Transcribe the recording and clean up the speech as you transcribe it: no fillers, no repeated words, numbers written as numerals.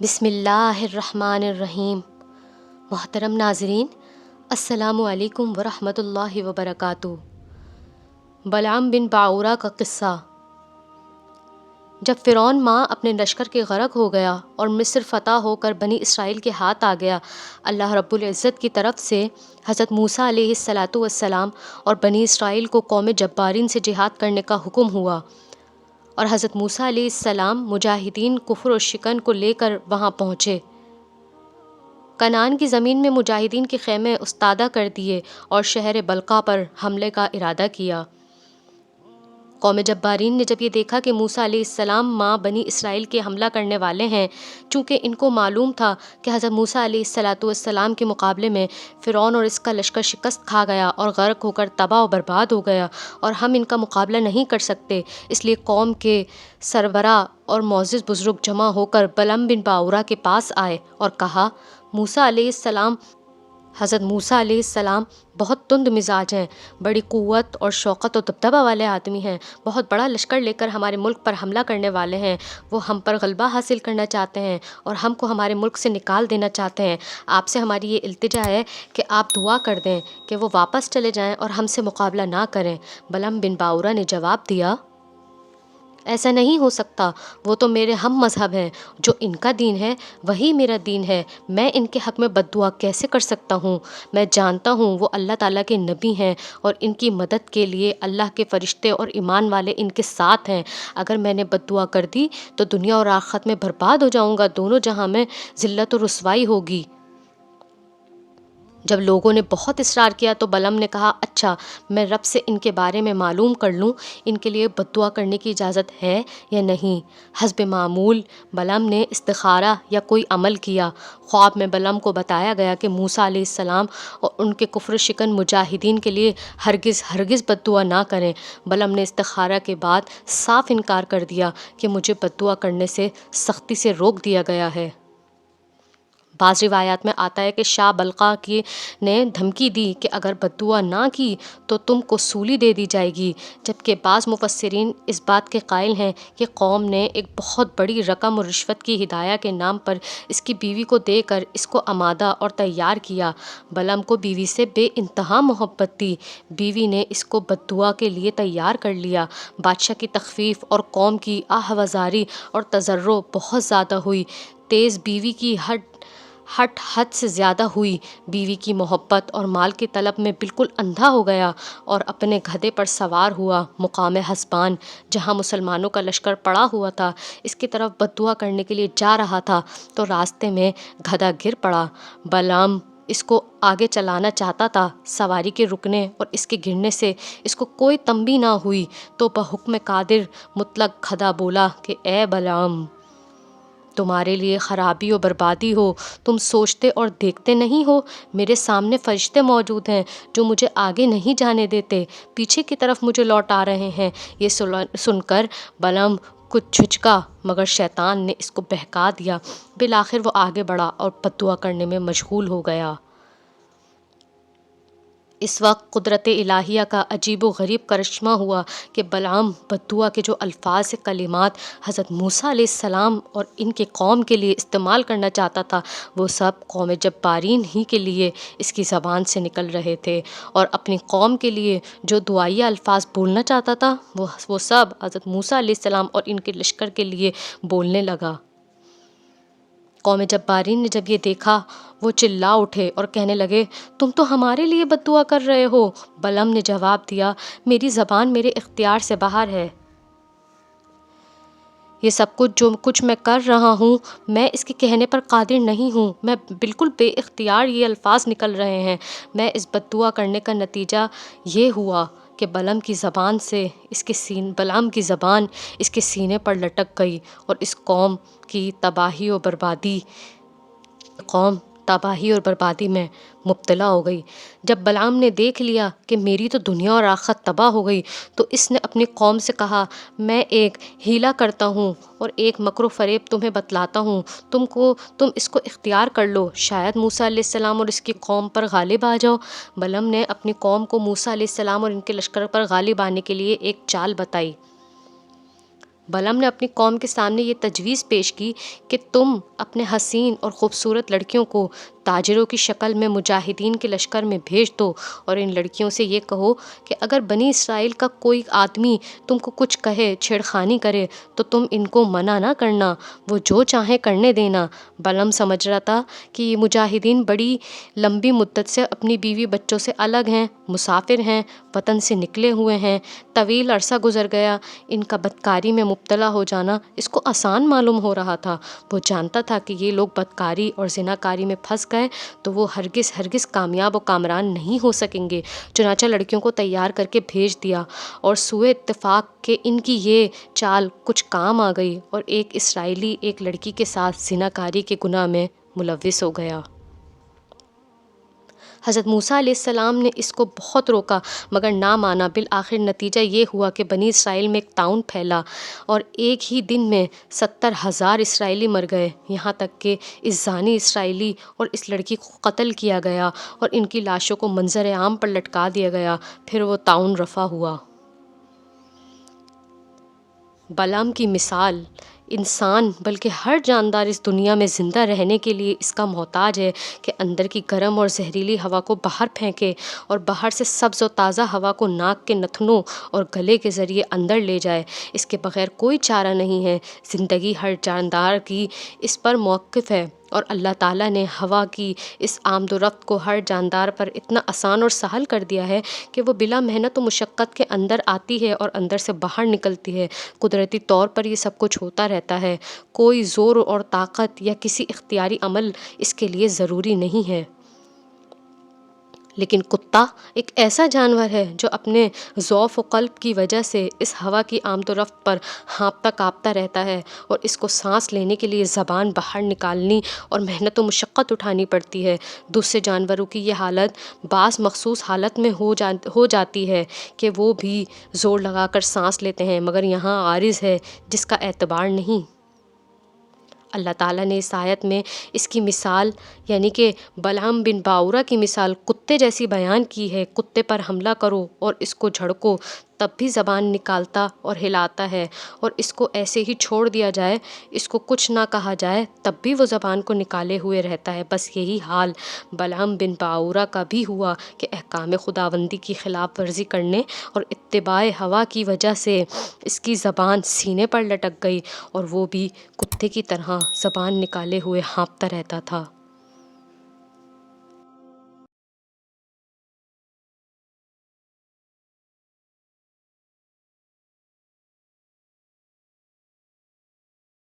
بسم اللہ الرحمن الرحیم۔ محترم ناظرین، السلام علیکم ورحمۃ اللہ وبرکاتہ۔ بلعام بن باعورہ کا قصہ۔ جب فرعون ماں اپنے لشکر کے غرق ہو گیا اور مصر فتح ہو کر بنی اسرائیل کے ہاتھ آ گیا، اللہ رب العزت کی طرف سے حضرت موسیٰ علیہ السلام اور بنی اسرائیل کو قوم جبارین سے جہاد کرنے کا حکم ہوا، اور حضرت موسیٰ علیہ السلام مجاہدین کفر و شکن کو لے کر وہاں پہنچے۔ کنعان کی زمین میں مجاہدین کے خیمے استادہ کر دیے اور شہر بلقا پر حملے کا ارادہ کیا۔ قوم جبارین نے جب یہ دیکھا کہ موسیٰ علیہ السلام ماں بنی اسرائیل کے حملہ کرنے والے ہیں، چونکہ ان کو معلوم تھا کہ حضرت موسیٰ علیہ السلام کے مقابلے میں فرعون اور اس کا لشکر شکست کھا گیا اور غرق ہو کر تباہ و برباد ہو گیا، اور ہم ان کا مقابلہ نہیں کر سکتے، اس لیے قوم کے سربراہ اور معزز بزرگ جمع ہو کر بلعام بن باعورہ کے پاس آئے اور کہا، حضرت موسیٰ علیہ السلام بہت تند مزاج ہیں، بڑی قوت اور شوکت و دبدبہ والے آدمی ہیں، بہت بڑا لشکر لے کر ہمارے ملک پر حملہ کرنے والے ہیں، وہ ہم پر غلبہ حاصل کرنا چاہتے ہیں اور ہم کو ہمارے ملک سے نکال دینا چاہتے ہیں۔ آپ سے ہماری یہ التجا ہے کہ آپ دعا کر دیں کہ وہ واپس چلے جائیں اور ہم سے مقابلہ نہ کریں۔ بلعام بن باعورہ نے جواب دیا، ایسا نہیں ہو سکتا، وہ تو میرے ہم مذہب ہیں، جو ان کا دین ہے وہی میرا دین ہے، میں ان کے حق میں بد دعا کیسے کر سکتا ہوں؟ میں جانتا ہوں وہ اللہ تعالیٰ کے نبی ہیں اور ان کی مدد کے لیے اللہ کے فرشتے اور ایمان والے ان کے ساتھ ہیں۔ اگر میں نے بد دعا کر دی تو دنیا اور آخرت میں برباد ہو جاؤں گا، دونوں جہاں میں ذلت و رسوائی ہوگی۔ جب لوگوں نے بہت اصرار کیا تو بلعام نے کہا، اچھا میں رب سے ان کے بارے میں معلوم کر لوں، ان کے لیے بد دعا کرنے کی اجازت ہے یا نہیں۔ حسب معمول بلعام نے استخارہ یا کوئی عمل کیا۔ خواب میں بلعام کو بتایا گیا کہ موسیٰ علیہ السلام اور ان کے کفر شکن مجاہدین کے لیے ہرگز بد دعا نہ کریں۔ بلعام نے استخارہ کے بعد صاف انکار کر دیا کہ مجھے بد دعا کرنے سے سختی سے روک دیا گیا ہے۔ بعض روایات میں آتا ہے کہ شاہ بلقا نے دھمکی دی کہ اگر بد دعا نہ کی تو تم کو سولی دے دی جائے گی، جبکہ بعض مفسرین اس بات کے قائل ہیں کہ قوم نے ایک بہت بڑی رقم اور رشوت کی ہدایہ کے نام پر اس کی بیوی کو دے کر اس کو آمادہ اور تیار کیا۔ بلعام کو بیوی سے بے انتہا محبت تھی، بیوی نے اس کو بد دعا کے لیے تیار کر لیا۔ بادشاہ کی تخفیف اور قوم کی آہ و زاری اور تضرع بہت زیادہ ہوئی، تیز بیوی کی حد سے زیادہ ہوئی، بیوی کی محبت اور مال کی طلب میں بالکل اندھا ہو گیا اور اپنے گدھے پر سوار ہوا مقام حسبان، جہاں مسلمانوں کا لشکر پڑا ہوا تھا، اس کی طرف بد دعا کرنے کے لیے جا رہا تھا تو راستے میں گدھا گر پڑا۔ بلعام اس کو آگے چلانا چاہتا تھا، سواری کے رکنے اور اس کے گرنے سے اس کو کوئی تنبیہ نہ ہوئی تو بحکم قادر مطلق گدھا بولا کہ اے بلعام، تمہارے لیے خرابی و بربادی ہو، تم سوچتے اور دیکھتے نہیں ہو، میرے سامنے فرشتے موجود ہیں جو مجھے آگے نہیں جانے دیتے، پیچھے کی طرف مجھے لوٹا رہے ہیں۔ یہ سن کر بلعام کچھ جھجکا، مگر شیطان نے اس کو بہکا دیا، بالآخر وہ آگے بڑھا اور بد دعا کرنے میں مشغول ہو گیا۔ اس وقت قدرت الہیہ کا عجیب و غریب کرشمہ ہوا کہ بلعام بد دعا کے جو الفاظ کلمات حضرت موسیٰ علیہ السلام اور ان کے قوم کے لیے استعمال کرنا چاہتا تھا، وہ سب قوم جبارین ہی کے لیے اس کی زبان سے نکل رہے تھے، اور اپنی قوم کے لیے جو دعائیہ الفاظ بولنا چاہتا تھا وہ سب حضرت موسیٰ علیہ السلام اور ان کے لشکر کے لیے بولنے لگا۔ قوم جبارین نے جب یہ دیکھا وہ چلا اٹھے اور کہنے لگے، تم تو ہمارے لیے بد دعا کر رہے ہو۔ بلعام نے جواب دیا، میری زبان میرے اختیار سے باہر ہے، یہ سب جو کچھ میں کر رہا ہوں میں اس کے کہنے پر قادر نہیں ہوں، میں بالکل بے اختیار یہ الفاظ نکل رہے ہیں۔ میں اس بد دعا کرنے کا نتیجہ یہ ہوا کہ بلعام کی زبان اس کے سینے پر لٹک گئی اور اس قوم تباہی اور بربادی میں مبتلا ہو گئی۔ جب بلعام نے دیکھ لیا کہ میری تو دنیا اور آخرت تباہ ہو گئی تو اس نے اپنی قوم سے کہا، میں ایک حیلہ کرتا ہوں اور ایک مکر و فریب تمہیں بتلاتا ہوں، تم اس کو اختیار کر لو، شاید موسیٰ علیہ السلام اور اس کی قوم پر غالب آ جاؤ۔ بلعام نے اپنی قوم کو موسیٰ علیہ السلام اور ان کے لشکر پر غالب آنے کے لیے ایک چال بتائی۔ بلعم نے اپنی قوم کے سامنے یہ تجویز پیش کی کہ تم اپنے حسین اور خوبصورت لڑکیوں کو تاجروں کی شکل میں مجاہدین کے لشکر میں بھیج دو، اور ان لڑکیوں سے یہ کہو کہ اگر بنی اسرائیل کا کوئی آدمی تم کو کچھ کہے، چھیڑخانی کرے، تو تم ان کو منع نہ کرنا، وہ جو چاہیں کرنے دینا۔ بلعم سمجھ رہا تھا کہ یہ مجاہدین بڑی لمبی مدت سے اپنی بیوی بچوں سے الگ ہیں، مسافر ہیں، وطن سے نکلے ہوئے ہیں، طویل عرصہ گزر گیا، ان کا بدکاری میں مبتلا ہو جانا اس کو آسان معلوم ہو رہا تھا۔ وہ جانتا تھا کہ یہ لوگ بدکاری اور زناکاری میں پھنس گئے تو وہ ہرگز کامیاب و کامران نہیں ہو سکیں گے۔ چنانچہ لڑکیوں کو تیار کر کے بھیج دیا، اور سوئے اتفاق کہ ان کی یہ چال کچھ کام آ گئی، اور ایک اسرائیلی ایک لڑکی کے ساتھ زناکاری کے گناہ میں ملوث ہو گیا۔ حضرت موسیٰ علیہ السلام نے اس کو بہت روکا مگر نہ مانا۔ بالآخر نتیجہ یہ ہوا کہ بنی اسرائیل میں ایک طاعون پھیلا، اور ایک ہی دن میں 70,000 اسرائیلی مر گئے، یہاں تک کہ اس زانی اسرائیلی اور اس لڑکی کو قتل کیا گیا اور ان کی لاشوں کو منظر عام پر لٹکا دیا گیا۔ پھر وہ طاعون رفع ہوا۔ بلعم کی مثال انسان بلکہ ہر جاندار اس دنیا میں زندہ رہنے کے لیے اس کا محتاج ہے کہ اندر کی گرم اور زہریلی ہوا کو باہر پھینکے اور باہر سے سبز و تازہ ہوا کو ناک کے نتنوں اور گلے کے ذریعے اندر لے جائے۔ اس کے بغیر کوئی چارہ نہیں ہے۔ زندگی ہر جاندار کی اس پر موقف ہے، اور اللہ تعالیٰ نے ہوا کی اس آمد و رفت کو ہر جاندار پر اتنا آسان اور سہل کر دیا ہے کہ وہ بلا محنت و مشقت کے اندر آتی ہے اور اندر سے باہر نکلتی ہے۔ قدرتی طور پر یہ سب کچھ ہوتا رہتا ہے، کوئی زور اور طاقت یا کسی اختیاری عمل اس کے لیے ضروری نہیں ہے۔ لیکن کتا ایک ایسا جانور ہے جو اپنے ضعف و قلب کی وجہ سے اس ہوا کی آمد و رفت پر ہانپتا کانپتا رہتا ہے، اور اس کو سانس لینے کے لیے زبان باہر نکالنی اور محنت و مشقت اٹھانی پڑتی ہے۔ دوسرے جانوروں کی یہ حالت بعض مخصوص حالت میں ہو جاتی ہے کہ وہ بھی زور لگا کر سانس لیتے ہیں، مگر یہاں عارض ہے جس کا اعتبار نہیں۔ اللہ تعالیٰ نے اس آیت میں اس کی مثال یعنی کہ بلعم بن باورہ کی مثال کتے جیسی بیان کی ہے۔ کتے پر حملہ کرو اور اس کو جھڑکو تب بھی زبان نکالتا اور ہلاتا ہے، اور اس کو ایسے ہی چھوڑ دیا جائے، اس کو کچھ نہ کہا جائے تب بھی وہ زبان کو نکالے ہوئے رہتا ہے۔ بس یہی حال بلعم بن باورہ کا بھی ہوا کہ احکام خداوندی کی خلاف ورزی کرنے اور اتباع ہوا کی وجہ سے اس کی زبان سینے پر لٹک گئی، اور وہ بھی کتے کی طرح زبان نکالے ہوئے ہانپتا رہتا تھا۔